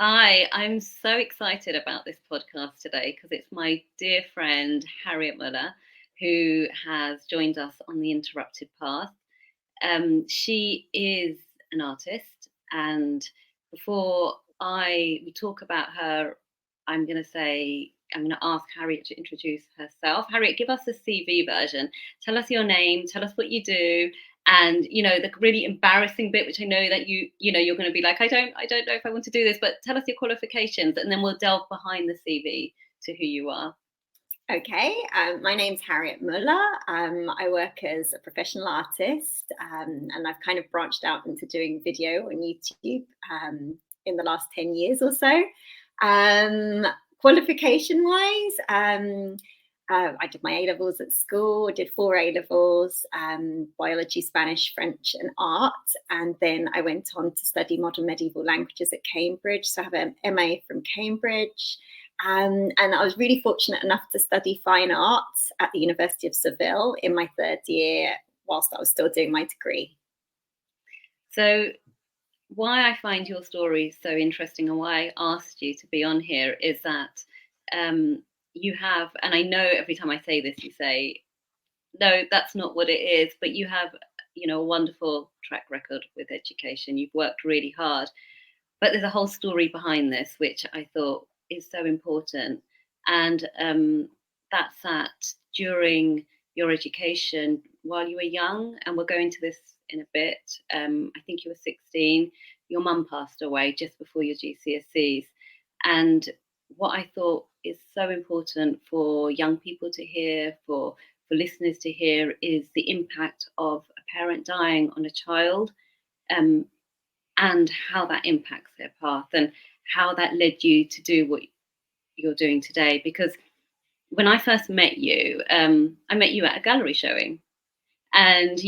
Hi, I'm so excited about this podcast today because it's my dear friend Harriet Muller who has joined us on the Interrupted Path. She is an artist, and before we talk about her, I'm going to ask Harriet to introduce herself. Harriet, give us a CV version. Tell us your name. Tell us what you do, and the really embarrassing bit, which I know that you're going to be like, I don't know if I want to do this, but tell us your qualifications, and then we'll delve behind the CV to who you are. Okay, my name's Harriet Muller. I work as a professional artist, and I've kind of branched out into doing video on YouTube in the last 10 years or so. Qualification-wise, I did my A-levels at school. I did 4 A-levels, biology, Spanish, French and art. And then I went on to study modern medieval languages at Cambridge. So I have an MA from Cambridge. And I was really fortunate enough to study fine arts at the University of Seville in my 3rd year whilst I was still doing my degree. So why I find your story so interesting and why I asked you to be on here is that you have, and I know every time I say this, you say, no, that's not what it is, but you have, a wonderful track record with education. You've worked really hard, but there's a whole story behind this, which I thought is so important. And that's that during your education, while you were young, and we'll go into this in a bit, I think you were 16, your mum passed away just before your GCSEs. And what I thought is so important for young people to hear, for listeners to hear, is the impact of a parent dying on a child, and how that impacts their path, and how that led you to do what you're doing today. Because when I first met you, I met you at a gallery showing, and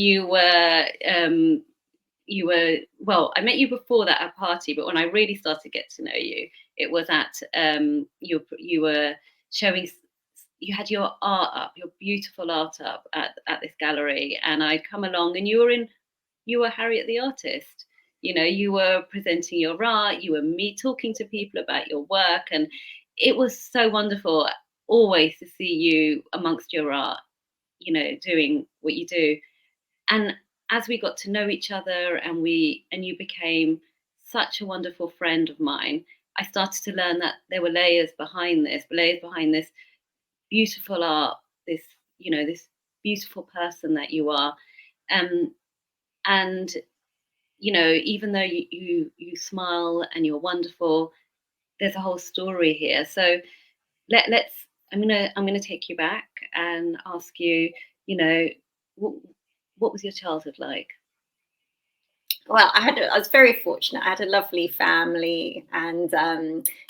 well, I met you before that at a party, but when I really started to get to know you, it was at you were showing. You had your art up, your beautiful art up at this gallery, and I'd come along, and you were Harriet the artist. You were presenting your art, you were me talking to people about your work, and it was so wonderful always to see you amongst your art, doing what you do. And as we got to know each other, and you became such a wonderful friend of mine, I started to learn that there were layers behind this beautiful art, this beautiful person that you are. And even though you smile and you're wonderful, there's a whole story here. So let's I'm gonna take you back and ask you, what was your childhood like? Well, I was very fortunate. I had a lovely family, and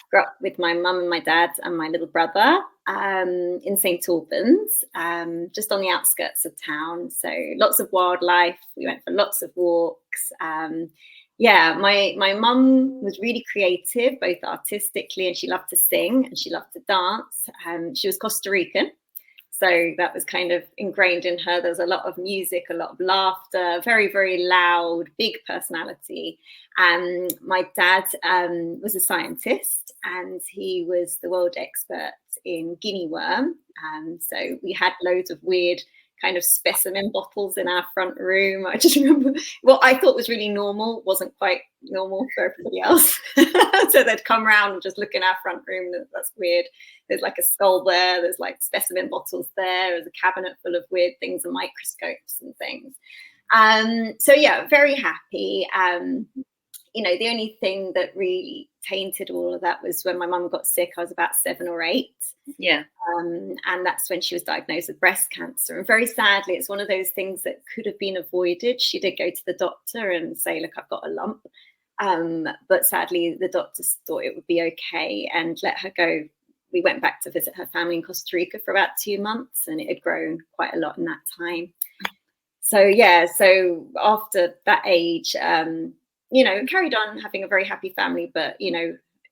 grew up with my mum and my dad and my little brother in St Albans, just on the outskirts of town. So lots of wildlife. We went for lots of walks. Yeah, my mum was really creative, both artistically, and she loved to sing and she loved to dance. She was Costa Rican. So that was kind of ingrained in her. There was a lot of music, a lot of laughter, very, very loud, big personality. My dad was a scientist, and he was the world expert in guinea worm. So we had loads of weird kind of specimen bottles in our front room. I just remember what I thought was really normal wasn't quite normal for everybody else. So they'd come around and just look in our front room. That's weird. There's like a skull there. There's like specimen bottles there. There's a cabinet full of weird things and microscopes and things. So yeah, very happy. The only thing that really tainted all of that was when my mum got sick. I was about 7 or 8. Yeah. And that's when she was diagnosed with breast cancer. And very sadly, it's one of those things that could have been avoided. She did go to the doctor and say, look, I've got a lump. But sadly, the doctors thought it would be okay and let her go. We went back to visit her family in Costa Rica for about 2 months, and it had grown quite a lot in that time. So, yeah, so after that age, carried on having a very happy family, but,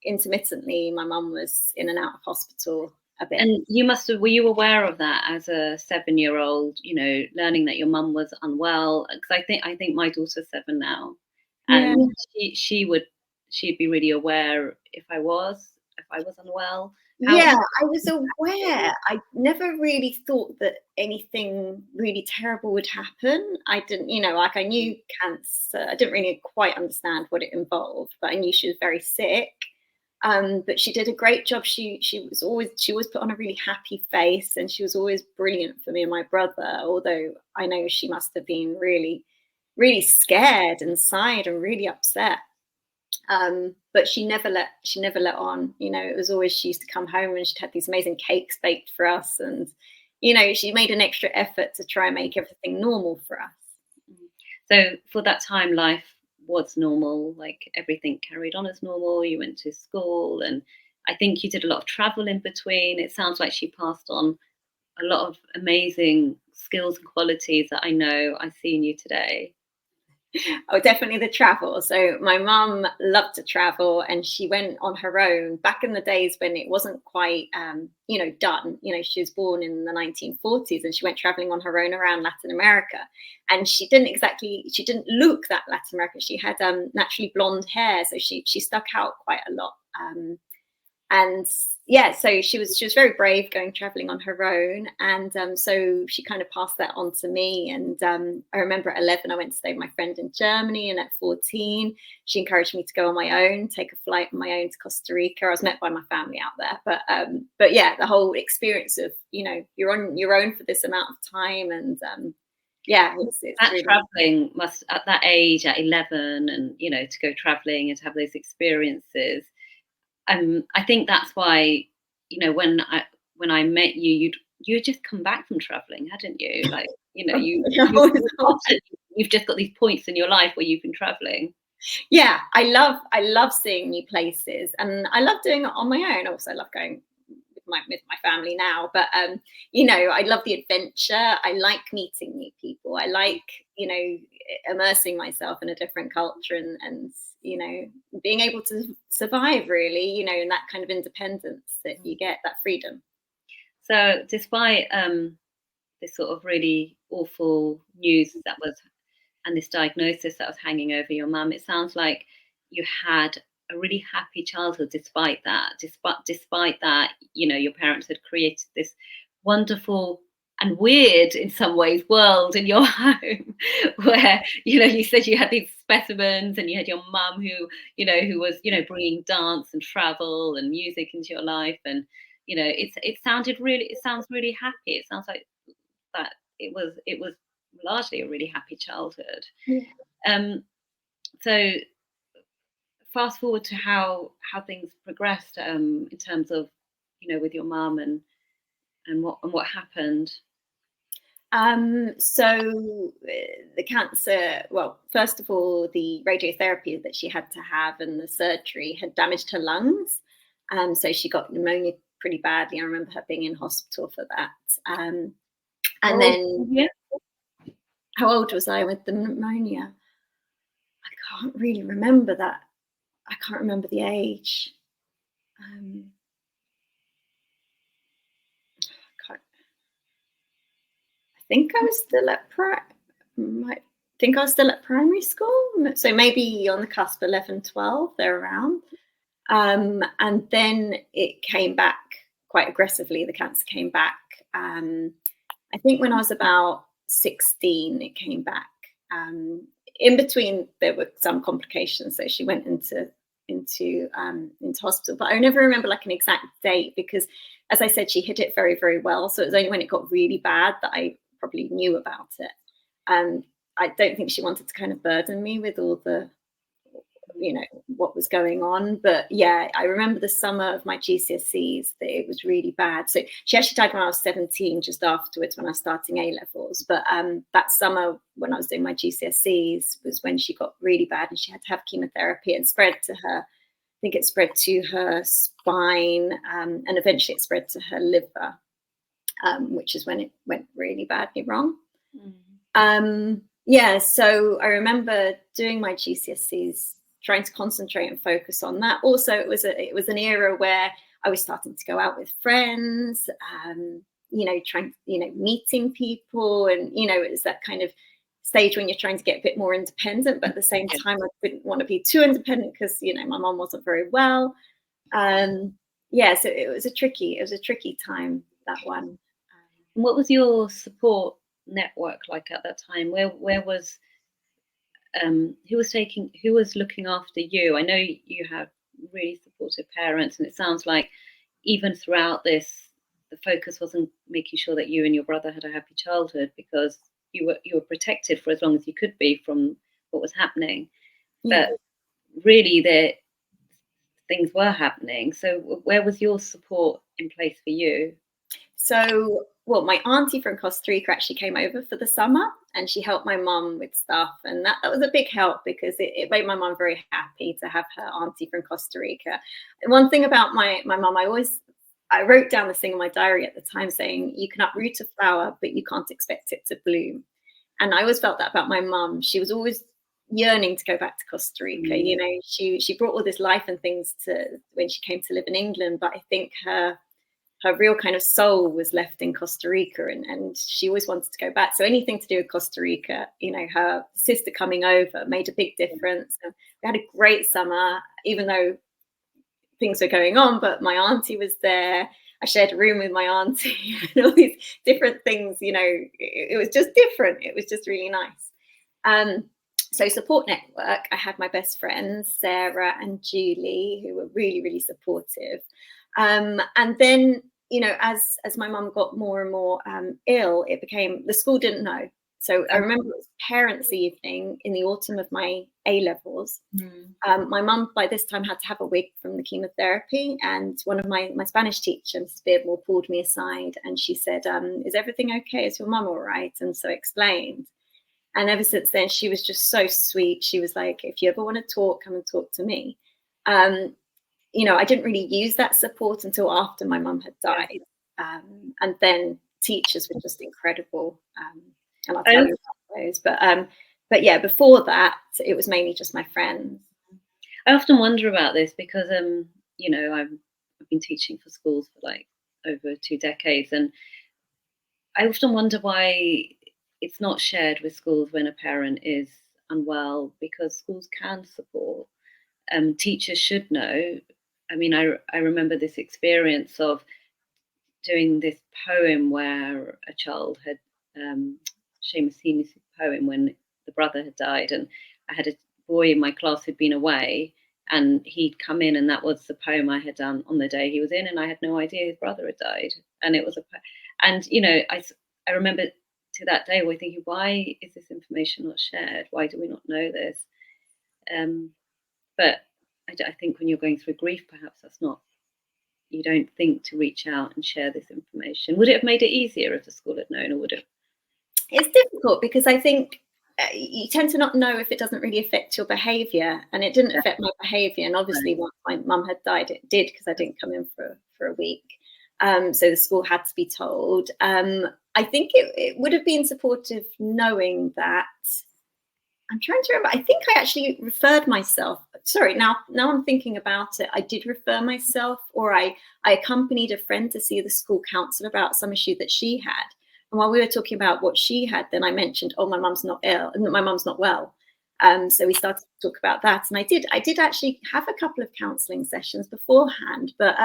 intermittently, my mum was in and out of hospital a bit. And were you aware of that as a 7-year-old, learning that your mum was unwell? Because I think my daughter's 7 now, and she she'd be really aware if I was unwell? Yeah, I was aware. I never really thought that anything really terrible would happen. I didn't, like I knew cancer. I didn't really quite understand what it involved, but I knew she was very sick. But she did a great job. She always put on a really happy face, and she was always brilliant for me and my brother. Although I know she must have been really, really scared inside and really upset. But she never let on. It was always, she used to come home and she'd had these amazing cakes baked for us, and she made an extra effort to try and make everything normal for us. So for that time, life was normal, like everything carried on as normal. You went to school, and I think you did a lot of travel in between. It sounds like she passed on a lot of amazing skills and qualities that I know I see in you today. Oh, definitely the travel. So my mum loved to travel, and she went on her own back in the days when it wasn't quite, done. She was born in the 1940s, and she went traveling on her own around Latin America. And she didn't look that Latin American. She had naturally blonde hair, so she stuck out quite a lot. And yeah, so she was very brave going traveling on her own, and so she kind of passed that on to me. And I remember at 11 I went to stay with my friend in Germany, and at 14 she encouraged me to go on my own, take a flight on my own to Costa Rica. I was met by my family out there, but yeah, the whole experience of you're on your own for this amount of time, and yeah, it's that really... traveling must, at that age, at 11, and to go traveling and to have those experiences. I think that's why, when I met you, you'd just come back from traveling, hadn't you? Like, you've just got these points in your life where you've been traveling. Yeah, I love seeing new places, and I love doing it on my own. Also, I love going with my family now, but I love the adventure. I like meeting new people. I like immersing myself in a different culture, and being able to survive, really, in that kind of independence that you get, that freedom. So despite this sort of really awful news and this diagnosis that was hanging over your mum, it sounds like you had a really happy childhood despite that. Despite that, your parents had created this wonderful and weird, in some ways, world in your home, where you said you had these specimens, and you had your mum who was bringing dance and travel and music into your life, and it sounds really happy. It sounds like that it was largely a really happy childhood. Yeah. So fast forward to how things progressed, in terms of with your mum, and what happened. So the cancer, well, first of all, the radiotherapy that she had to have and the surgery had damaged her lungs. So she got pneumonia pretty badly. I remember her being in hospital for that. And then, how old was I with the pneumonia? I can't really remember that. I can't remember the age. I think I was still at primary school, so maybe on the cusp, 11, 12, they're around. And then it came back quite aggressively. The cancer came back. I think when I was about 16, it came back. In between, there were some complications, so she went into hospital. But I never remember like an exact date, because, as I said, she hid it very, very well. So it was only when it got really bad that I probably knew about it. I don't think she wanted to kind of burden me with all the, what was going on. But yeah, I remember the summer of my GCSEs that it was really bad. So she actually died when I was 17, just afterwards, when I was starting A-levels. But that summer when I was doing my GCSEs was when she got really bad, and she had to have chemotherapy, and spread to her. I think it spread to her spine, and eventually it spread to her liver, which is when it went really badly wrong. Yeah, so I remember doing my GCSEs, trying to concentrate and focus on that. Also, it was an era where I was starting to go out with friends, meeting people, and it was that kind of stage when you're trying to get a bit more independent, but at the same time, I didn't want to be too independent because, you know, my mom wasn't very well. Yeah, so it was a tricky time, that one. What was your support network like at that time? Where was who was looking after you? I know you have really supportive parents, and it sounds like even throughout this, the focus wasn't making sure that you and your brother had a happy childhood, because you were protected for as long as you could be from what was happening. Yeah. But really, things were happening. So where was your support in place for you? So, well, my auntie from Costa Rica actually came over for the summer, and she helped my mum with stuff. And that was a big help, because it made my mum very happy to have her auntie from Costa Rica. And one thing about my mum, I wrote down this thing in my diary at the time saying, you can uproot a flower, but you can't expect it to bloom. And I always felt that about my mum. She was always yearning to go back to Costa Rica. You know, she brought all this life and things to when she came to live in England, but I think her real kind of soul was left in Costa Rica, and she always wanted to go back. So anything to do with Costa Rica, you know, her sister coming over made a big difference. And we had a great summer, even though things were going on, but my auntie was there. I shared a room with my auntie and all these different things, you know, it was just different. It was just really nice. So support network, I had my best friends, Sarah and Julie, who were really, really supportive. And then, you know, as my mum got more and more ill, it became, the school didn't know. So I remember it was parents' evening in the autumn of my A-levels. My mum by this time had to have a wig from the chemotherapy, and one of my Spanish teachers, Mrs. Beardmore, pulled me aside and she said, is everything okay? Is your mum all right? And so I explained. And ever since then, she was just so sweet. She was like, if you ever want to talk, come and talk to me. You know, I didn't really use that support until after my mum had died. And then teachers were just incredible. And I'll tell you about those. But yeah, before that, it was mainly just my friends. I often wonder about this because, you know, I've been teaching for schools for like over 2 decades, and I often wonder why it's not shared with schools when a parent is unwell, because schools can support. Teachers should know. I mean, I remember this experience of doing this poem where a child had Seamus Heaney's poem when the brother had died, and I had a boy in my class who'd been away, and he'd come in, and that was the poem I had done on the day he was in, and I had no idea his brother had died, and it was and you know, I remember to that day we're thinking, why is this information not shared? Why do we not know this? But I think when you're going through grief, perhaps that's not, you don't think to reach out and share this information. Would it have made it easier if the school had known, or would it? It's difficult because I think you tend to not know if it doesn't really affect your behaviour, and it didn't affect my behaviour. And obviously, once my mum had died, it did, because I didn't come in for a week. So the school had to be told. I think it would have been supportive knowing that. I'm trying to remember. I think I actually referred myself. Sorry, now I'm thinking about it. I did refer myself, or I accompanied a friend to see the school counsellor about some issue that she had. And while we were talking about what she had, then I mentioned, oh, my mum's not ill, and my mum's not well. So we started to talk about that. And I did actually have a couple of counselling sessions beforehand. But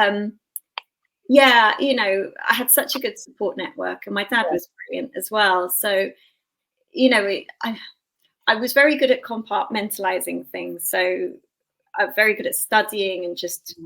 yeah, you know, I had such a good support network, and my dad was brilliant as well. So, you know, I was very good at compartmentalizing things. So I'm very good at studying and just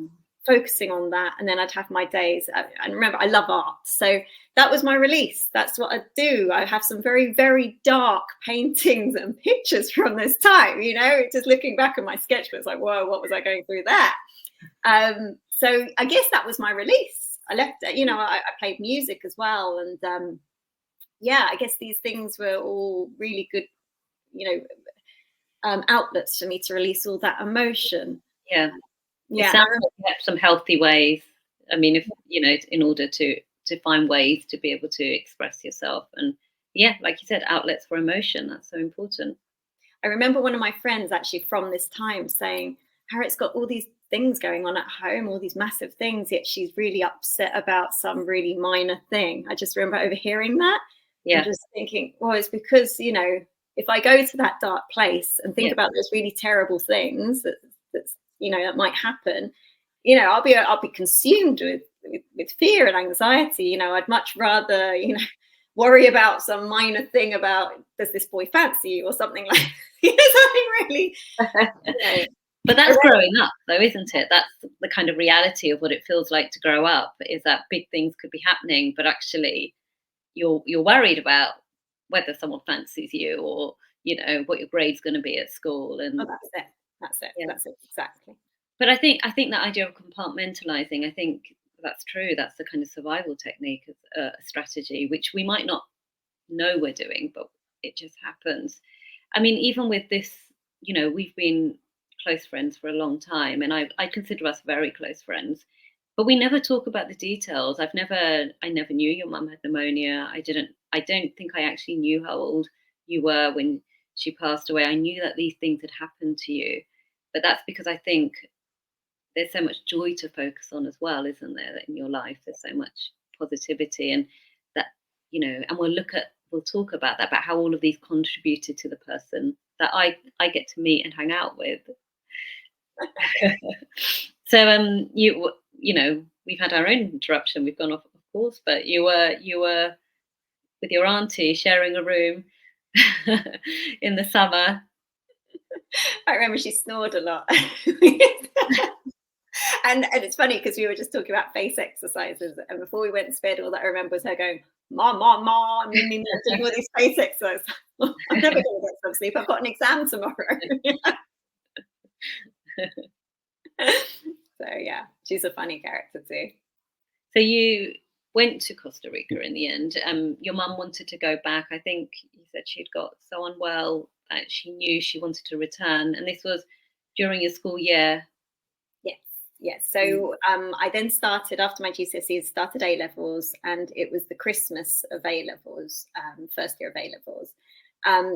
focusing on that. And then I'd have my days. And remember, I love art. So that was my release. That's what I do. I have some very, very dark paintings and pictures from this time, you know, just looking back at my sketchbooks, like, whoa, what was I going through there? So I guess that was my release. I left it, you know, I played music as well. And yeah, I guess these things were all really good, you know, outlets for me to release all that emotion. Yeah. It sounds like you have some healthy ways. I mean, if you know, in order to find ways to be able to express yourself, and yeah, like you said, outlets for emotion. That's so important. I remember one of my friends actually from this time saying, Harriet's got all these things going on at home, all these massive things, yet she's really upset about some really minor thing. I just remember overhearing that. Yeah. And just thinking, well, it's because, you know, if I go to that dark place and think Yeah. about those really terrible things that's that might happen, I'll be consumed with fear and anxiety. I'd much rather worry about some minor thing about, does this boy fancy you or something like something really. But that's growing up, though, isn't it? That's the kind of reality of what it feels like to grow up, is that big things could be happening, but actually you're worried about whether someone fancies you, or what your grade's going to be at school. And yeah. That's it exactly. But I think that idea of compartmentalizing, I think that's true. That's the kind of survival technique, of a strategy, which we might not know we're doing, but it just happens. I mean, even with this, we've been close friends for a long time, and I consider us very close friends, but we never talk about the details. I never knew your mum had pneumonia. I don't think I actually knew how old you were when she passed away. I knew that these things had happened to you, but that's because I think there's so much joy to focus on as well, isn't there? That in your life there's so much positivity, and that and we'll talk about that, about how all of these contributed to the person that I get to meet and hang out with. So we've had our own interruption. We've gone off, of course, but you were with your auntie sharing a room in the summer. I remember she snored a lot. And it's funny because we were just talking about face exercises, and before we went to bed, all that I remember was her going, "Ma, ma, ma," doing all these face exercises. I'm never going to get some sleep. I've got an exam tomorrow. So yeah, she's a funny character too. So you went to Costa Rica in the end. Your mum wanted to go back. I think you said she'd got so unwell that she knew she wanted to return, and this was during your school year. Yes. So I then started, after my GCSEs, started A levels, and it was the Christmas of A levels, first year of A levels.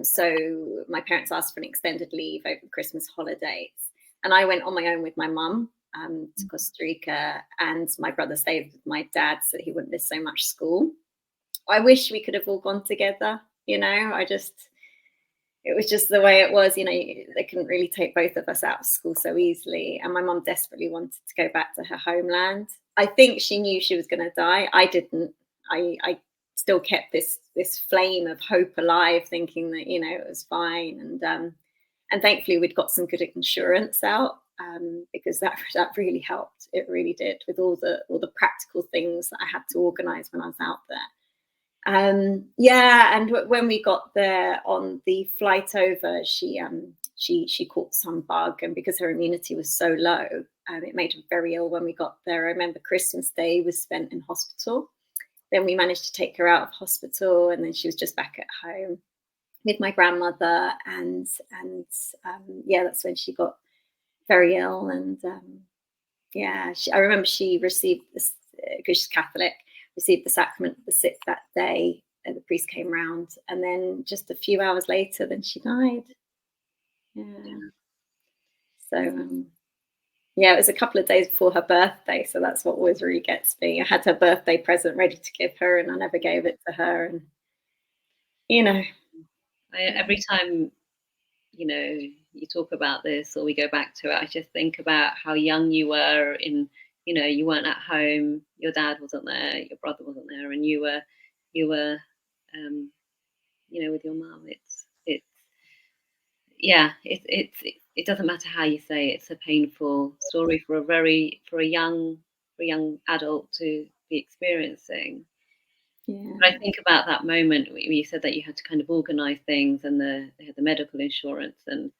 So my parents asked for an extended leave over the Christmas holidays, and I went on my own with my mum to Costa Rica, and my brother stayed with my dad so that he wouldn't miss so much school. I wish we could have all gone together. It was just the way it was. They couldn't really take both of us out of school so easily, and my mum desperately wanted to go back to her homeland. I think she knew she was going to die. I didn't. I still kept this flame of hope alive, thinking that it was fine, and thankfully we'd got some good insurance out, because that really helped. It really did, with all the practical things that I had to organise when I was out there. And when we got there on the flight over, she caught some bug, and because her immunity was so low, it made her very ill when we got there. I remember Christmas Day was spent in hospital. Then we managed to take her out of hospital, and then she was just back at home with my grandmother, and that's when she got very ill. And I remember she received this, because she's Catholic, received the sacrament of the sick that day, and the priest came round, and then just a few hours later, then she died. So it was a couple of days before her birthday, so that's what always really gets me. I had her birthday present ready to give her, and I never gave it to her. And every time you talk about this, or we go back to it, I just think about how young you were. You weren't at home, your dad wasn't there, your brother wasn't there, and you were with your mum. It doesn't matter how you say it. It's a painful story for a young adult to be experiencing. But I think about that moment when you said that you had to kind of organise things, and they had the medical insurance, and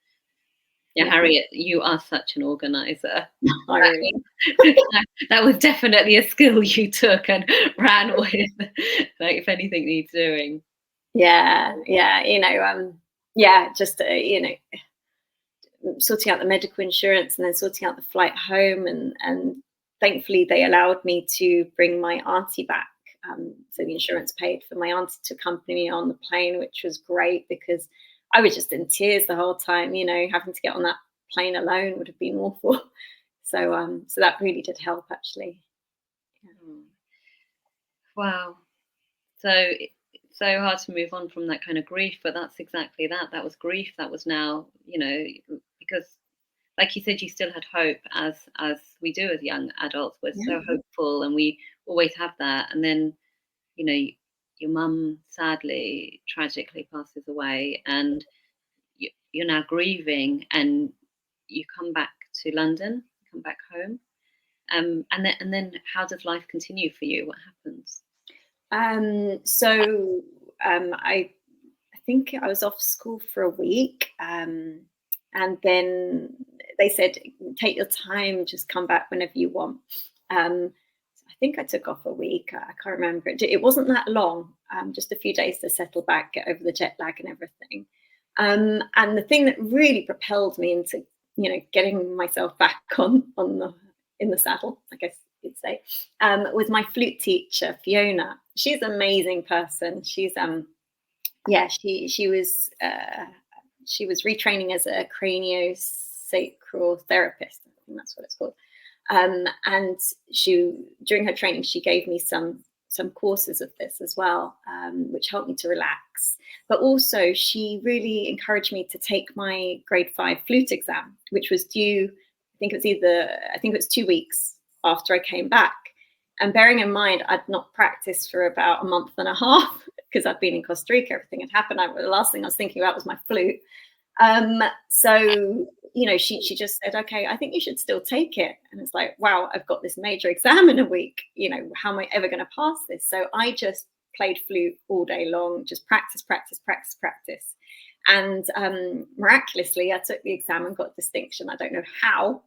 Harriet, you are such an organizer. That was definitely a skill you took and ran with, like, if anything needs doing. Just sorting out the medical insurance, and then sorting out the flight home, and thankfully they allowed me to bring my auntie back. So the insurance paid for my auntie to accompany me on the plane, which was great, because I was just in tears the whole time. Having to get on that plane alone would have been awful. So that really did help, actually. Wow. So so hard to move on from that kind of grief, but that's exactly that. That was grief. That was now, because like you said, you still had hope as we do as young adults. We're Yeah. so hopeful and we always have that. And then, you know, your mum sadly, tragically passes away and you're now grieving and you come back to London, come back home. And then how does life continue for you? What happens? I think I was off school for a week, and then they said, "Take your time, just come back whenever you want." I think I took off a week. I can't remember. It wasn't that long, just a few days to settle back, get over the jet lag and everything. And the thing that really propelled me into, getting myself back in the saddle, I guess you'd say, was my flute teacher, Fiona. She's an amazing person. She's she was retraining as a craniosacral therapist. I think that's what it's called. And during her training, she gave me some courses of this as well, which helped me to relax. But also, she really encouraged me to take my grade 5 flute exam, which was due. I think it was 2 weeks after I came back. And bearing in mind, I'd not practiced for about a month and a half because I'd been in Costa Rica. Everything had happened. The last thing I was thinking about was my flute. So, she just said, "Okay, I think you should still take it." And it's like, wow, I've got this major exam in a week. How am I ever going to pass this? So I just played flute all day long, just practice. And miraculously, I took the exam and got distinction. I don't know how,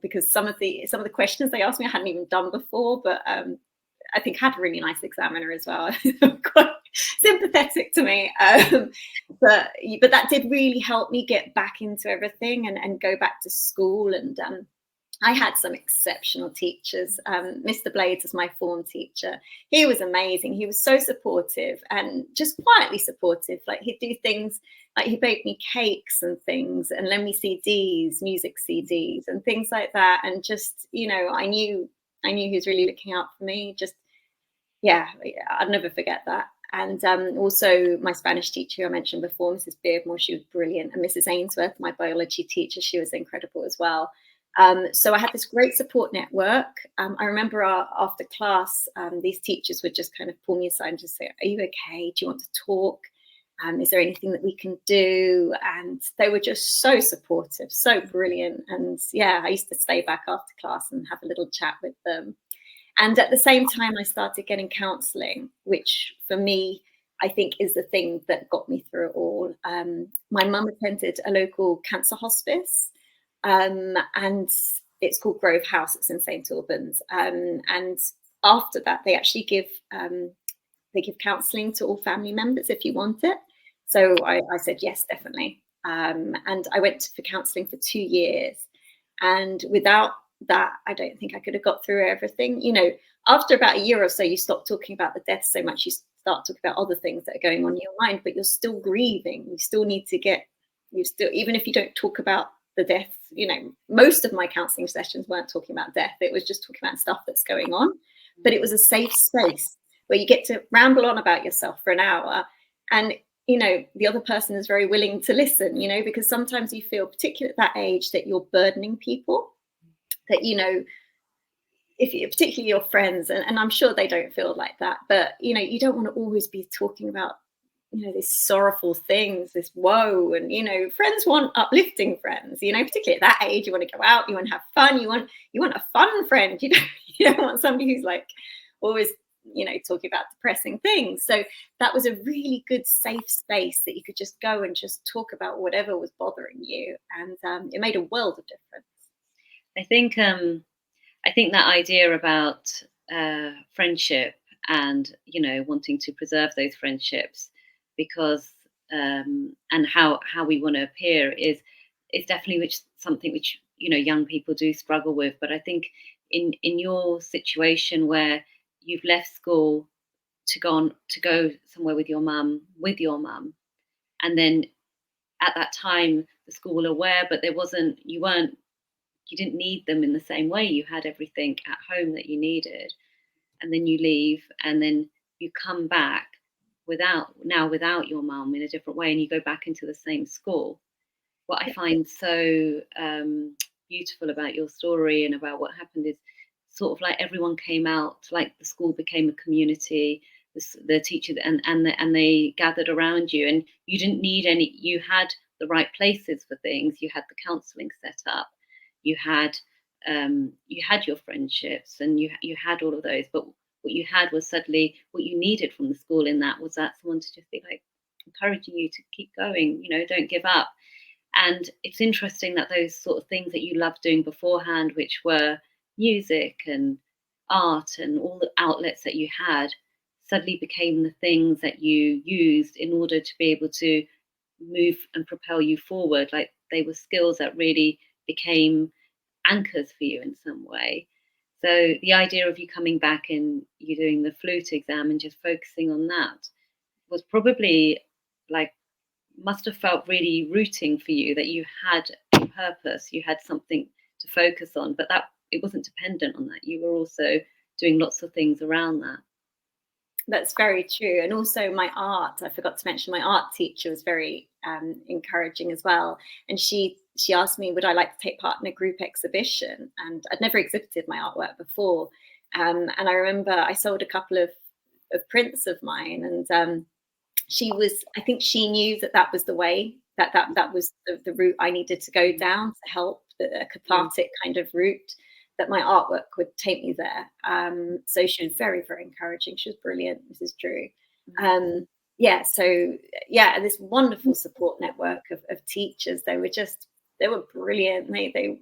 because some of the questions they asked me I hadn't even done before, but I think had a really nice examiner as well. Quite sympathetic to me, but that did really help me get back into everything and go back to school. And I had some exceptional teachers. Mr. Blades was my form teacher. He was amazing. He was so supportive and just quietly supportive. Like, he'd do things like he baked me cakes and things and lend me CDs, music CDs and things like that. And just, I knew he was really looking out for me. Just, yeah, I'd never forget that. And also my Spanish teacher, who I mentioned before, Mrs. Beardmore, she was brilliant. And Mrs. Ainsworth, my biology teacher, she was incredible as well. So I had this great support network. I remember after class, these teachers would just kind of pull me aside and just say, "Are you okay? Do you want to talk? Is there anything that we can do?" And they were just so supportive, so brilliant. And yeah, I used to stay back after class and have a little chat with them. And at the same time, I started getting counselling, which for me, I think is the thing that got me through it all. My mum attended a local cancer hospice, and it's called Grove House. It's in St Albans. And after that, they actually give counselling to all family members if you want it. So I said yes, definitely. And I went for counselling for 2 years. And without that, I don't think I could have got through everything. After about a year or so, you stop talking about the death so much. You start talking about other things that are going on in your mind, but you're still grieving. You still need to even if you don't talk about the death, most of my counselling sessions weren't talking about death. It was just talking about stuff that's going on. But it was a safe space where you get to ramble on about yourself for an hour. And, the other person is very willing to listen, because sometimes you feel, particularly at that age, that you're burdening people, that, particularly your friends, and I'm sure they don't feel like that, but, you don't want to always be talking about, these sorrowful things, this woe, and, friends want uplifting friends, particularly at that age. You want to go out, you want to have fun, you want a fun friend, you don't want somebody who's like always, talking about depressing things. So that was a really good safe space that you could just go and just talk about whatever was bothering you, and it made a world of difference. I think that idea about friendship and wanting to preserve those friendships because and how we want to appear is definitely something which young people do struggle with. But I think in your situation where you've left school to go somewhere with your mum, and then at that time the school were aware, but you didn't need them in the same way. You had everything at home that you needed, and then you leave, and then you come back. without your mum in a different way, and you go back into the same school. What I find so beautiful about your story and about what happened is sort of like everyone came out, like the school became a community, the teachers and they gathered around you, and you didn't need any. You had the right places for things. You had the counselling set up. You had your friendships, and you had all of those. But what you had was suddenly what you needed from the school. In that was that someone to just be like encouraging you to keep going. Don't give up. And it's interesting that those sort of things that you loved doing beforehand, which were music and art and all the outlets that you had, suddenly became the things that you used in order to be able to move and propel you forward. Like they were skills that really became anchors for you in some way. So the idea of you coming back and you doing the flute exam and just focusing on that was probably like must have felt really rooting for you, that you had a purpose, you had something to focus on, but that it wasn't dependent on that. You were also doing lots of things around that. That's very true. And also my art, I forgot to mention, my art teacher was very encouraging as well. And she asked me, would I like to take part in a group exhibition? And I'd never exhibited my artwork before. And I remember I sold a couple of prints of mine, and I think she knew that was the way, that was the route I needed to go down to help, the cathartic kind of route, that my artwork would take me there. So she was very, very encouraging. She was brilliant, Mrs. Drew. This wonderful support network of teachers. They were brilliant. They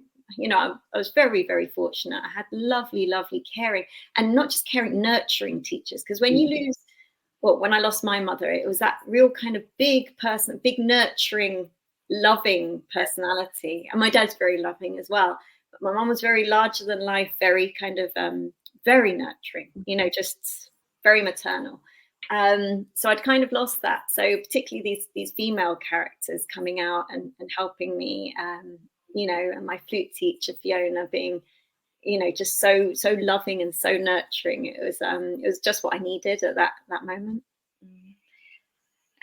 I was very, very fortunate. I had lovely, lovely, caring, and not just caring, nurturing teachers. Because when you lose, when I lost my mother, it was that real kind of big person, big nurturing, loving personality. And my dad's very loving as well. But my mom was very larger than life, very kind of very nurturing, just very maternal. So I'd kind of lost that. So particularly these female characters coming out and helping me, and my flute teacher Fiona being, just so loving and so nurturing. It was just what I needed at that moment.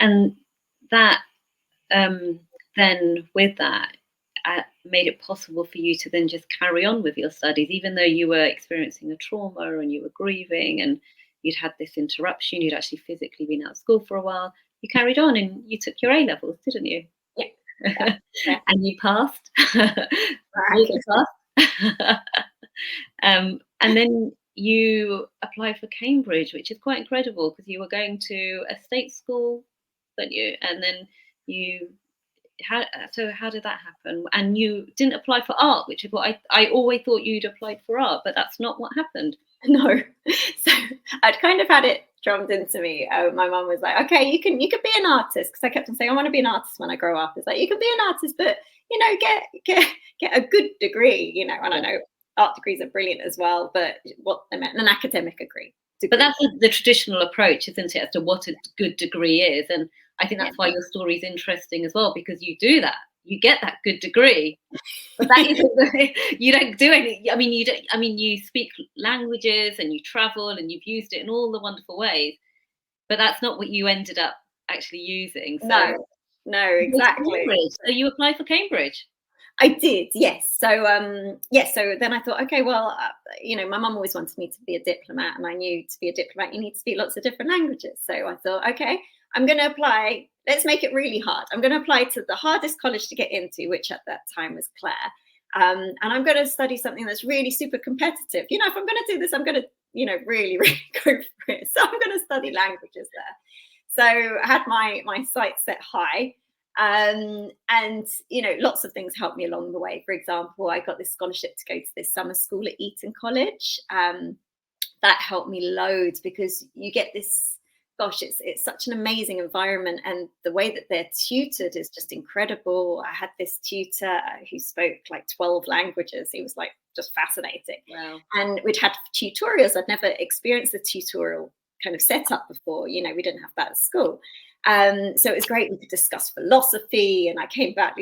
And that then with that made it possible for you to then just carry on with your studies, even though you were experiencing a trauma and you were grieving and you'd had this interruption. You'd actually physically been out of school for a while. You carried on and you took your A levels, didn't you? Yeah. And you passed. And then you applied for Cambridge, which is quite incredible because you were going to a state school, weren't you? And then how did that happen? And you didn't apply for art, which is what I always thought you'd applied for art, but that's not what happened. No. So I'd kind of had it drummed into me. My mum was like, okay, you can be an artist, because I kept on saying I want to be an artist when I grow up. It's like, you can be an artist, but get a good degree, and I know art degrees are brilliant as well, but what I meant, an academic degree. But that's the traditional approach, isn't it, as to what a good degree is? And I think that's why your story is interesting as well, because you do that. You get that good degree, but that isn't. You don't do any. I mean, you don't. I mean, you speak languages and you travel and you've used it in all the wonderful ways, but that's not what you ended up actually using. So, no, exactly. So you applied for Cambridge. I did, yes. So, so then I thought, okay, well, my mum always wanted me to be a diplomat, and I knew to be a diplomat, you need to speak lots of different languages. So I thought, okay, I'm going to apply. Let's make it really hard. I'm going to apply to the hardest college to get into, which at that time was Clare. And I'm going to study something that's really super competitive. If I'm going to do this, I'm going to, really, really go for it. So I'm going to study languages there. So I had my sights set high. And lots of things helped me along the way. For example, I got this scholarship to go to this summer school at Eton College. That helped me loads, because you get this, it's such an amazing environment, and the way that they're tutored is just incredible. I had this tutor who spoke like 12 languages. He was like just fascinating. Wow. And we'd had tutorials. I'd never experienced a tutorial kind of set up before. You know, we didn't have that at school. So it was great. We could discuss philosophy, and I came back,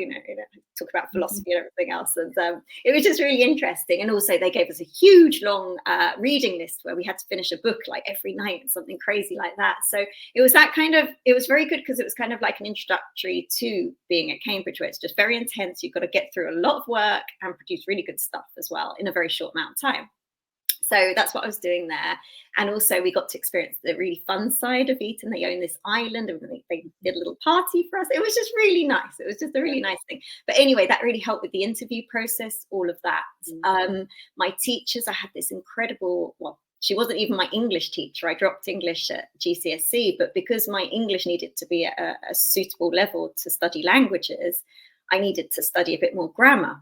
talk about philosophy and everything else. And it was just really interesting. And also they gave us a huge, long reading list where we had to finish a book like every night, something crazy like that. So it was it was very good because it was kind of like an introductory to being at Cambridge, where it's just very intense. You've got to get through a lot of work and produce really good stuff as well in a very short amount of time. So that's what I was doing there. And also we got to experience the really fun side of Eton. They own this island and they did a little party for us. It was just really nice. It was just a really nice thing. But anyway, that really helped with the interview process, all of that. My teachers, I had this incredible, well, she wasn't even my English teacher. I dropped English at GCSE, but because my English needed to be at a suitable level to study languages, I needed to study a bit more grammar.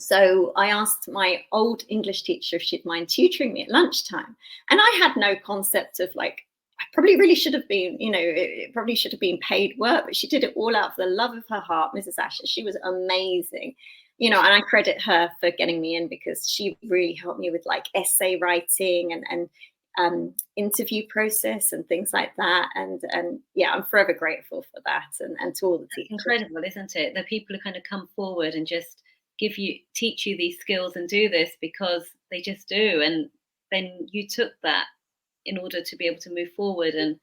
So I asked my old English teacher if she'd mind tutoring me at lunchtime. And I had no concept of I probably really should have been, it probably should have been paid work, but she did it all out of the love of her heart, Mrs. Asher. She was amazing, and I credit her for getting me in because she really helped me with essay writing and interview process and things like that. And yeah, I'm forever grateful for that and to all the teachers. Incredible, isn't it? The people who kind of come forward and just teach you these skills and do this because they just do, and then you took that in order to be able to move forward. And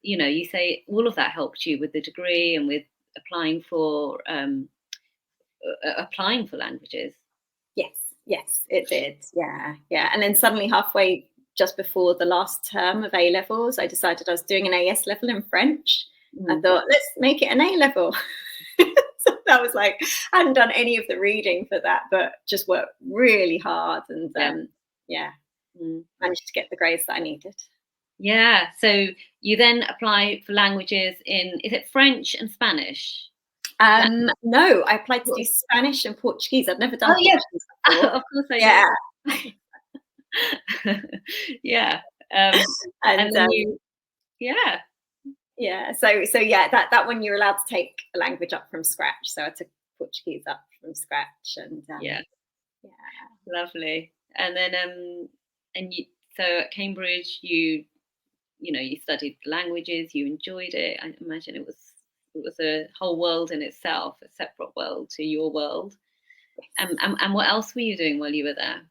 you say all of that helped you with the degree and with applying for languages. Yes, it did. Yeah. And then suddenly halfway, just before the last term of A levels, I decided I was doing an AS level in French. I thought, let's make it an A level. So that was I hadn't done any of the reading for that, but just worked really hard and managed to get the grades that I needed. Yeah. So you then apply for languages is it French and Spanish? No, I applied to do Spanish and Portuguese. I'd never done Portuguese before. Of course I did. Yeah. And then So yeah, that one you're allowed to take a language up from scratch. So I took Portuguese up from scratch, and lovely. And then so at Cambridge you studied languages, you enjoyed it. I imagine it was a whole world in itself, a separate world to your world. And what else were you doing while you were there?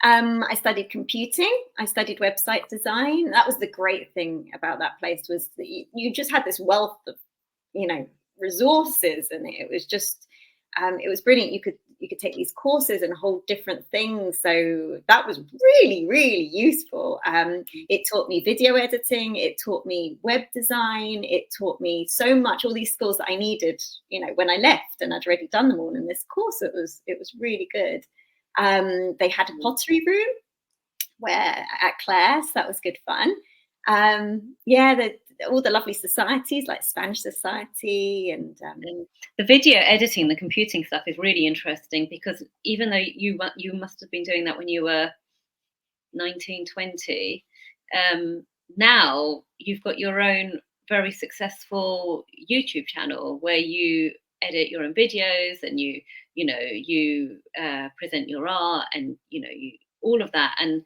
I studied computing. I studied website design. That was the great thing about that place, was that you just had this wealth of, resources, and it was just, it was brilliant. You could take these courses and hold different things. So that was really, really useful. It taught me video editing. It taught me web design. It taught me so much, all these skills that I needed, when I left, and I'd already done them all in this course. It was really good. They had a pottery room at Claire's. That was good fun. All the lovely societies like Spanish Society and the video editing, the computing stuff is really interesting, because even though you must have been doing that when you were 19, 20, now you've got your own very successful YouTube channel where you edit your own videos and you present your art and all of that. And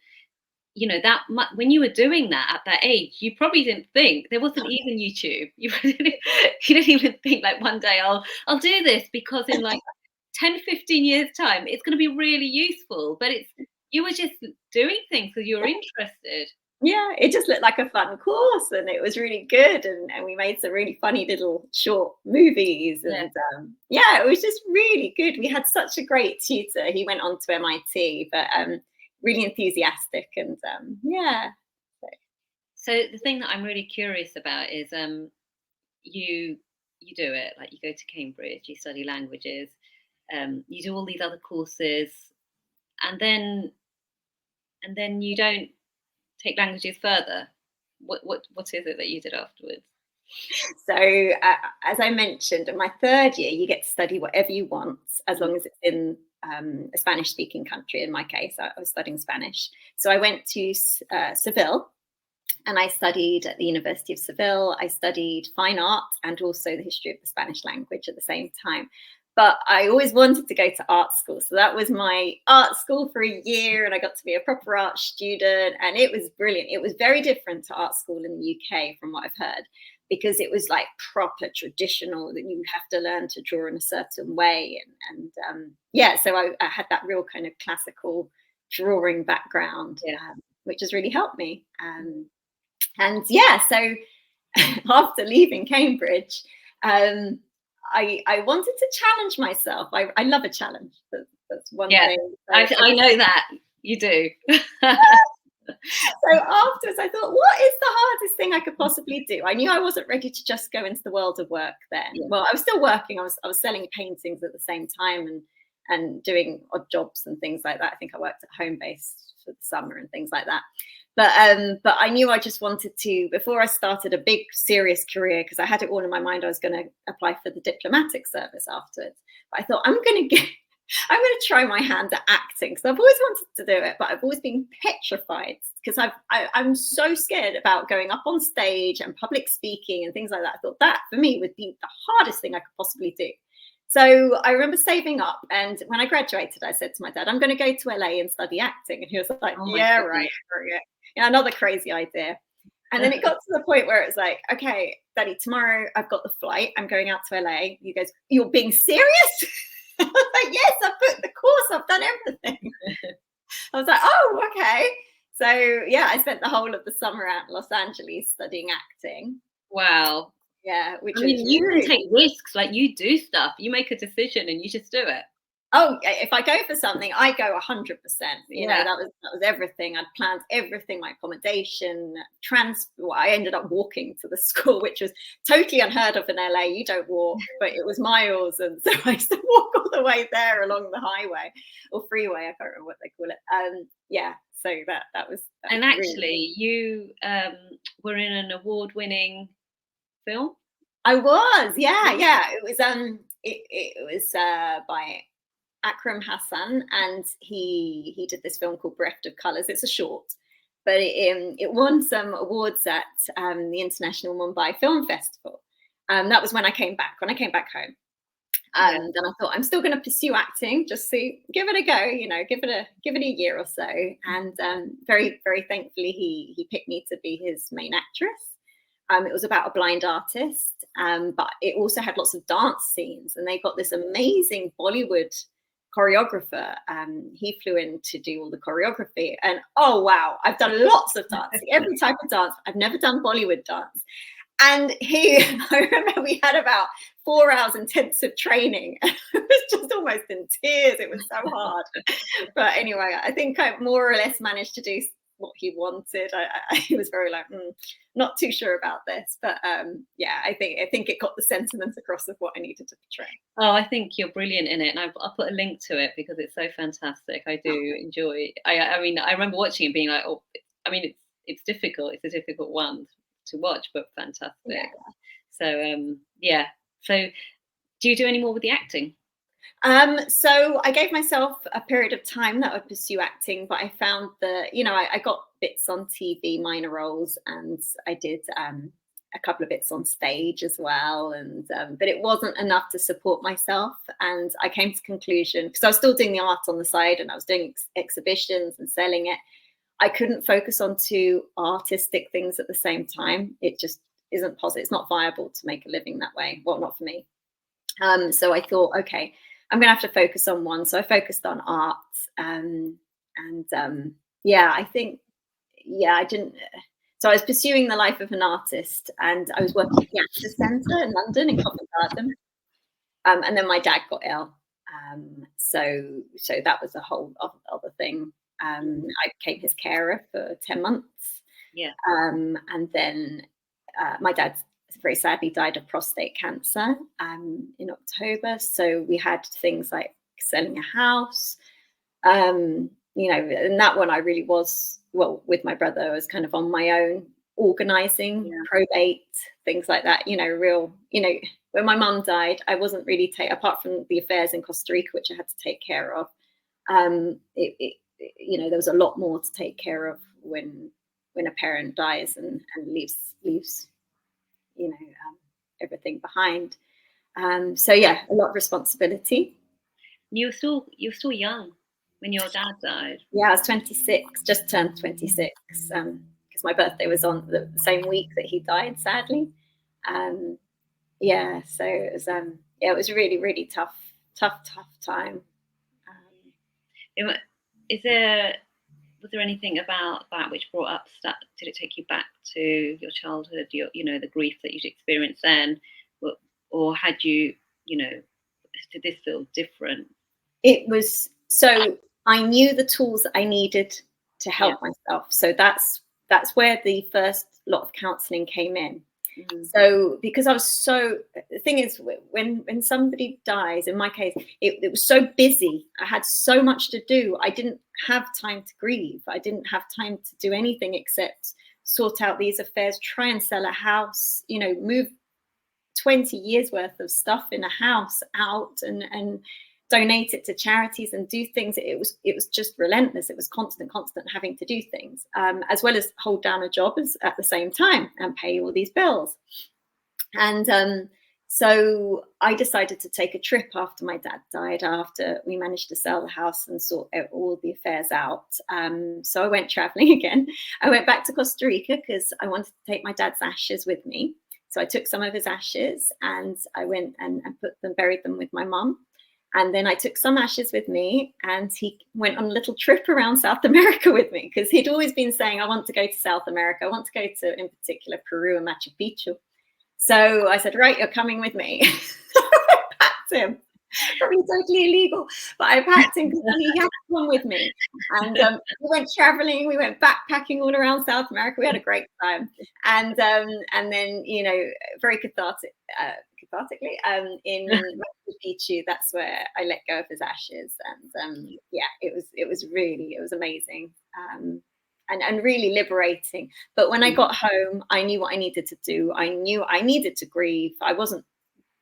that when you were doing that at that age, you probably didn't think there wasn't even YouTube. You didn't even think one day I'll do this because in 10, 15 years time it's going to be really useful. But you were just doing things because you were interested. Yeah, it just looked like a fun course, and it was really good, and we made some really funny little short movies, and it was just really good. We had such a great tutor. He went on to MIT, but really enthusiastic, and So the thing that I'm really curious about is you do it, you go to Cambridge, you study languages, you do all these other courses, and then you don't take languages further. What is it that you did afterwards? So as I mentioned, in my third year, you get to study whatever you want, as long as it's in a Spanish-speaking country. In my case, I was studying Spanish. So I went to Seville, and I studied at the University of Seville. I studied fine art and also the history of the Spanish language at the same time. but I always wanted to go to art school. So that was my art school for a year, and I got to be a proper art student, and it was brilliant. It was very different to art school in the UK from what I've heard, because it was like proper traditional, that you have to learn to draw in a certain way. And so I had that real kind of classical drawing background, which has really helped me. So after leaving Cambridge, I wanted to challenge myself. I love a challenge. That's one thing. I know that you do. So afterwards, I thought, what is the hardest thing I could possibly do? I knew I wasn't ready to just go into the world of work then. Yeah. Well, I was still working. I was selling paintings at the same time and doing odd jobs and things like that. I think I worked at home based for the summer and things like that. But I knew I just wanted to, before I started a big serious career, because I had it all in my mind, I was going to apply for the diplomatic service afterwards. But I thought, I'm going to try my hand at acting, because I've always wanted to do it, but I've always been petrified, because I'm so scared about going up on stage and public speaking and things like that. I thought that for me would be the hardest thing I could possibly do. So I remember saving up, and when I graduated, I said to my dad, I'm going to go to LA and study acting. And he was like, yeah, right. Yeah, another crazy idea. And then it got to the point where it was like, okay, Daddy, tomorrow I've got the flight. I'm going out to LA. He goes, you're being serious? I was like, yes, I've booked the course. I've done everything. I was like, oh, okay. So yeah, I spent the whole of the summer out in Los Angeles studying acting. Wow. Yeah, you can take risks. Like, you do stuff. You make a decision and you just do it. Oh, if I go for something, I go 100%. You know, that was everything. I'd planned everything, my accommodation, I ended up walking to the school, which was totally unheard of in LA. You don't walk, but it was miles. And so I used to walk all the way there along the highway or freeway. I can't remember what they call it. So that was and actually, you were in an award-winning film. I was, yeah. It was by Akram Hassan, and he did this film called Bereft of Colours. It's a short, but it won some awards at the International Mumbai Film Festival. That was when I came back home. And then I thought, I'm still going to pursue acting, just give it a go, give it a year or so. And very, very thankfully, he picked me to be his main actress. It was about a blind artist, but it also had lots of dance scenes, and they got this amazing Bollywood choreographer. He flew in to do all the choreography, and oh wow, I've done lots of dancing, every type of dance. I've never done Bollywood dance. And I remember we had about 4 hours intensive training. I was just almost in tears. It was so hard. But anyway, I think I more or less managed to do what he wanted. He was very like, not too sure about this, but I think it got the sentiment across of what I needed to portray. Oh, I think you're brilliant in it, and I'll put a link to it because it's so fantastic. I do enjoy. I mean, I remember watching it, being like, oh, I mean, it's difficult. It's a difficult one to watch, but fantastic. Yeah. So So, do you do any more with the acting? So I gave myself a period of time that I would pursue acting, but I found that, I got bits on TV, minor roles, and I did a couple of bits on stage as well. And but it wasn't enough to support myself. And I came to the conclusion, because I was still doing the art on the side and I was doing exhibitions and selling it, I couldn't focus on two artistic things at the same time. It just isn't possible. It's not viable to make a living that way. Well, not for me. So I thought, okay, I'm going to have to focus on one. So I focused on art. I didn't. So I was pursuing the life of an artist, and I was working at the Actors Centre in London, in Covent Garden. And then my dad got ill. So that was a whole other thing. I became his carer for 10 months. Yeah. And then my dad very sadly died of prostate cancer in October. So we had things like selling a house, and that one I really was, with my brother, I was kind of on my own, organising, probate, things like that, when my mum died, I wasn't really apart from the affairs in Costa Rica, which I had to take care of. There was a lot more to take care of when a parent dies and leaves everything behind. So yeah, a lot of responsibility. You were still young when your dad died. Yeah, I was 26, just turned 26, because my birthday was on the same week that he died, sadly. Um, yeah, so it was really, really tough time. Is there Was there anything about that which brought up stuff? Did it take you back to your childhood, the grief that you'd experienced then, or had you, did this feel different? It was, so I knew the tools that I needed to help myself. So that's where the first lot of counselling came in. So because I was the thing is, when somebody dies, in my case, it was so busy. I had so much to do. I didn't have time to grieve. I didn't have time to do anything except sort out these affairs, try and sell a house, move 20 years worth of stuff in a house out and donate it to charities and do things. It was just relentless. It was constant having to do things, as well as hold down a job at the same time and pay all these bills. And so I decided to take a trip after my dad died, after we managed to sell the house and sort all the affairs out. So I went traveling again. I went back to Costa Rica because I wanted to take my dad's ashes with me. So I took some of his ashes and I went and buried them with my mum. And then I took some ashes with me, and he went on a little trip around South America with me, because he'd always been saying, I want to go to South America. I want to go to, in particular, Peru and Machu Picchu. So I said, right, you're coming with me. I packed him. Probably totally illegal, but I packed him because he had to come with me. And we went traveling, we went backpacking all around South America. We had a great time. And then, very cathartically, in Machu Picchu, that's where I let go of his ashes. And it was amazing. And really liberating. But when I got home, I knew what I needed to do. I knew I needed to grieve. I wasn't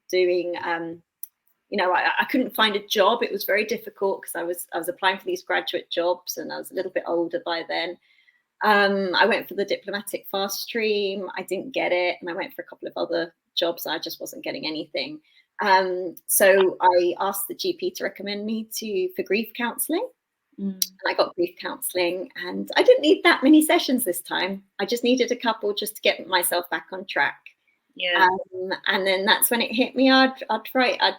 doing, I couldn't find a job. It was very difficult because I was applying for these graduate jobs, and I was a little bit older by then. I went for the diplomatic fast stream. I didn't get it. And I went for a couple of other jobs. I just wasn't getting anything. So I asked the GP to recommend me for grief counselling. And I got grief counselling, and I didn't need that many sessions this time. I just needed a couple just to get myself back on track. Yeah. And then that's when it hit me. I'd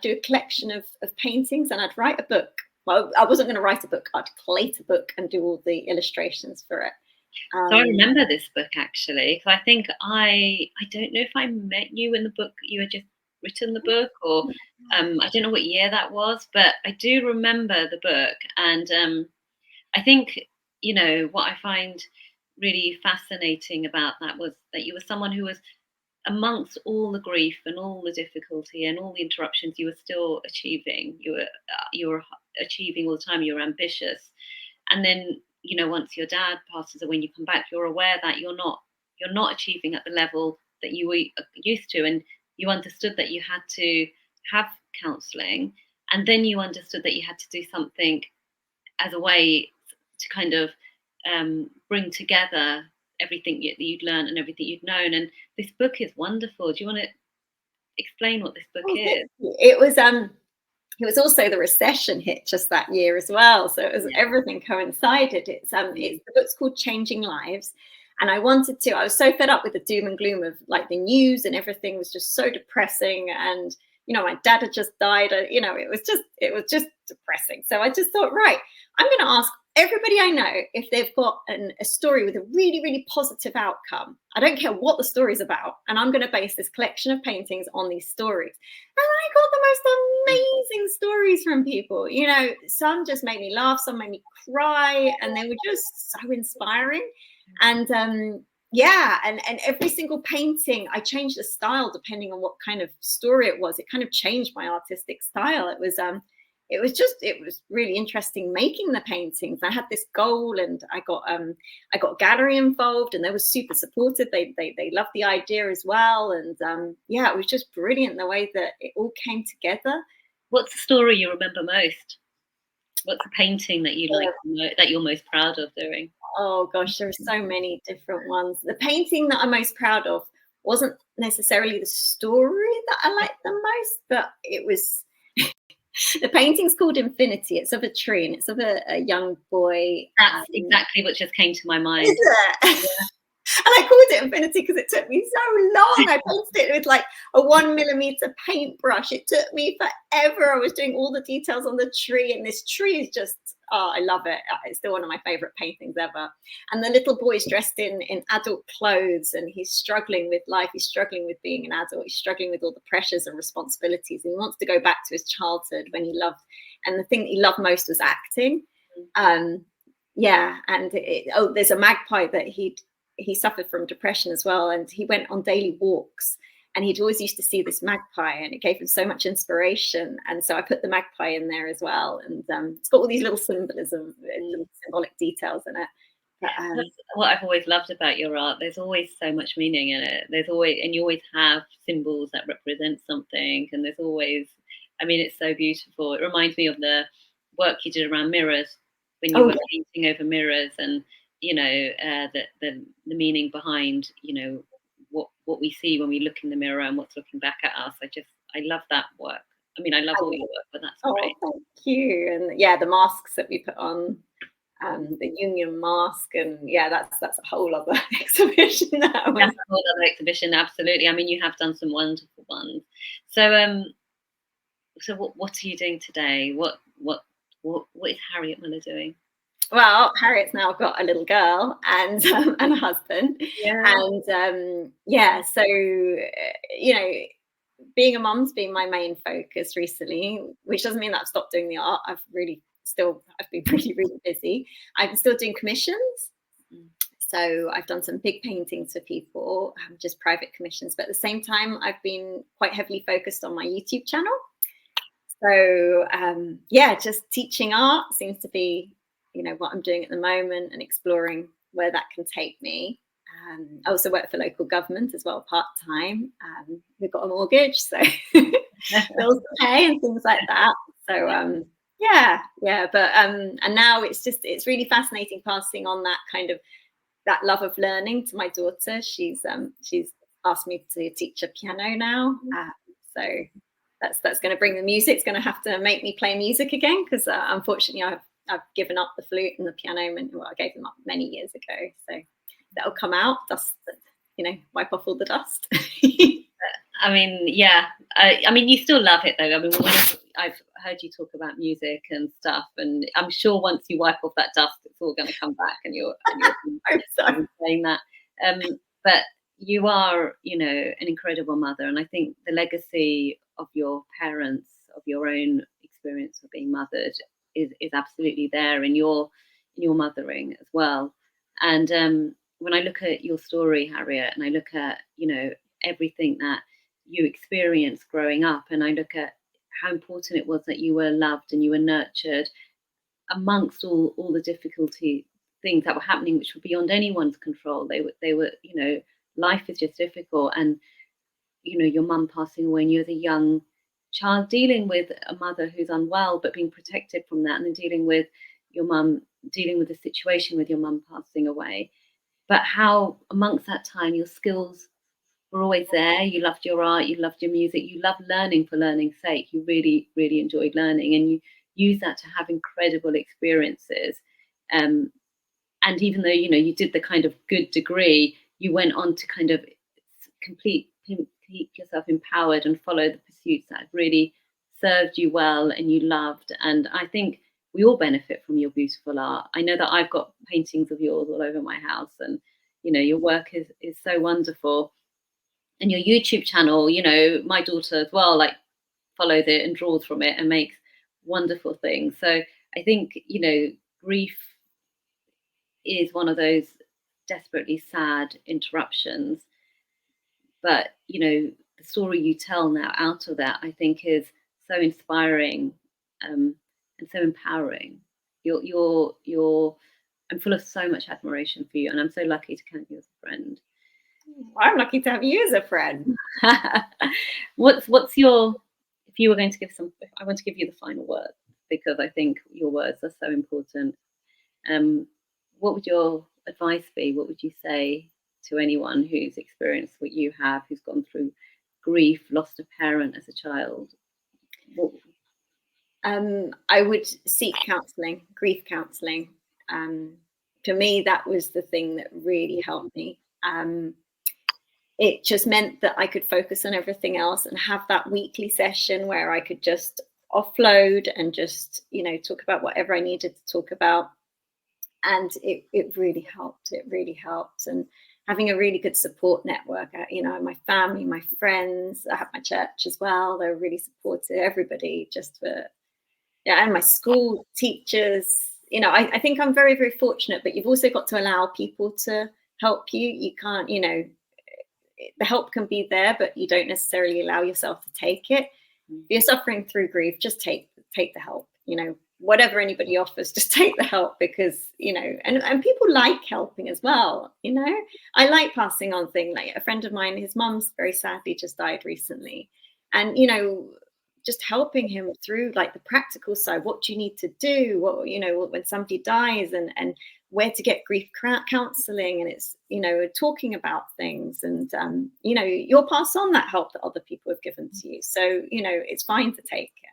do a collection of paintings, and I'd write a book. Well, I wasn't going to write a book. I'd collate a book and do all the illustrations for it. So I remember this book, actually, because I think I don't know if I met you in the book. You had just written the book, or I don't know what year that was, but I do remember the book. And I think, what I find really fascinating about that was that you were someone who was, amongst all the grief and all the difficulty and all the interruptions, you were still achieving. You were achieving all the time. You were ambitious. And then, once your dad passes away, when you come back, you're aware that you're not achieving at the level that you were used to. And you understood that you had to have counselling. And then you understood that you had to do something as a way to kind of bring together everything that you'd learned and everything you'd known. And this book is wonderful. Do you want to explain what this book is? It was also the recession hit just that year as well, so it was everything coincided. It's the book's called Changing Lives, and I was so fed up with the doom and gloom of like the news, and everything was just so depressing. And my dad had just died. It was just depressing. So I just thought, right, I'm going to ask everybody I know if they've got a story with a really, really positive outcome. I don't care what the story's about. And I'm going to base this collection of paintings on these stories. And I got the most amazing stories from people. Some just made me laugh, some made me cry, and they were just so inspiring. And and every single painting, I changed the style depending on what kind of story it was. It kind of changed my artistic style. It was really interesting making the paintings. I had this goal, and I got a gallery involved, and they were super supportive. They loved the idea as well. And it was just brilliant the way that it all came together. What's the story you remember most? What's the painting that you like that you're most proud of doing? Oh gosh, there are so many different ones. The painting that I'm most proud of wasn't necessarily the story that I liked the most, but it was the painting's called Infinity. It's of a tree and it's of a young boy. That's exactly what just came to my mind. Is it? Yeah. And I called it Infinity because it took me so long. I painted it with like a 1mm paintbrush. It took me forever. I was doing all the details on the tree, and this tree is just, oh, I love it. It's still one of my favorite paintings ever. And the little boy's dressed in adult clothes, and he's struggling with life. He's struggling with being an adult. He's struggling with all the pressures and responsibilities. And he wants to go back to his childhood when he loved, and the thing that he loved most was acting. Yeah, and there's a magpie that he suffered from depression as well, and he went on daily walks, and he'd always used to see this magpie, and it gave him so much inspiration. And so I put the magpie in there as well, and it's got all these little symbolism, little symbolic details in it. But, that's what I've always loved about your art. There's always so much meaning in it. You always have symbols that represent something, and there's always, I mean, it's so beautiful. It reminds me of the work you did around mirrors, when you were painting over mirrors, and the meaning behind what we see when we look in the mirror and what's looking back at us. I love that work. I mean, I love all your work, but that's great. Thank you. And yeah, the masks that we put on, the Union mask, and yeah, that's a whole other exhibition now. That's a whole other exhibition, absolutely. I mean, you have done some wonderful ones. So what are you doing today? What is Harriet Muller doing? Well, Harriet's now got a little girl and a husband. Yeah. And so being a mum's been my main focus recently, which doesn't mean that I've stopped doing the art. I've been really, really busy. I'm still doing commissions. So I've done some big paintings for people, just private commissions. But at the same time, I've been quite heavily focused on my YouTube channel. So just teaching art seems to be what I'm doing at the moment, and exploring where that can take me. I also work for local government as well, part-time. We've got a mortgage, so bills to pay and things like that. So but and now it's really fascinating passing on that love of learning to my daughter. She's asked me to teach her piano now. So that's going to bring the music. It's going to have to make me play music again, because unfortunately I've given up the flute and the piano, and I gave them up many years ago. So that'll come out, wipe off all the dust. I mean, yeah. I mean, you still love it though. I mean, I've heard you talk about music and stuff, and I'm sure once you wipe off that dust, it's all going to come back, and you're saying that. But you are, an incredible mother, and I think the legacy of your parents, of your own experience of being mothered, is absolutely there in your mothering as well. And when I look at your story, Harriet, and I look at everything that you experienced growing up, and I look at how important it was that you were loved and you were nurtured amongst all the difficulty things that were happening, which were beyond anyone's control. They were life is just difficult, and your mum passing away, and you're the young child dealing with a mother who's unwell, but being protected from that, and then dealing with the situation with your mum passing away. But how amongst that time your skills were always there. You loved your art, you loved your music, you loved learning for learning's sake. You really, really enjoyed learning, and you used that to have incredible experiences. And even though you did the kind of good degree, you went on to kind of keep yourself empowered and follow the pursuits that really served you well and you loved. And I think we all benefit from your beautiful art. I know that I've got paintings of yours all over my house, and your work is so wonderful. And your YouTube channel, my daughter as well, follows it and draws from it and makes wonderful things. So I think grief is one of those desperately sad interruptions, but the story you tell now out of that, I think, is so inspiring and so empowering. I'm full of so much admiration for you, and I'm so lucky to count you as a friend. I'm lucky to have you as a friend. What's your, if you were going to give I want to give you the final word, because I think your words are so important. What would your advice be? What would you say to anyone who's experienced what you have, who's gone through grief, lost a parent as a child? I would seek counselling, grief counselling. For me, that was the thing that really helped me. It just meant that I could focus on everything else and have that weekly session where I could just offload and just, talk about whatever I needed to talk about. And it really helped. It really helped. And having a really good support network, my family, my friends, I have my church as well. They're really supportive, everybody, and my school teachers. I think I'm very, very fortunate, but you've also got to allow people to help you. You can't, the help can be there, but you don't necessarily allow yourself to take it. If you're suffering through grief, just take the help. Whatever anybody offers, just take the help, because and people like helping as well. I like passing on things. Like a friend of mine, his mum's very sadly just died recently, and just helping him through like the practical side. What do you need to do? When somebody dies, and where to get grief counselling, and it's talking about things, and you'll pass on that help that other people have given to you. So it's fine to take it.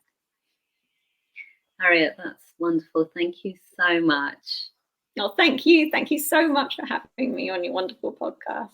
Harriet, that's wonderful. Thank you so much. Oh, thank you so much for having me on your wonderful podcast.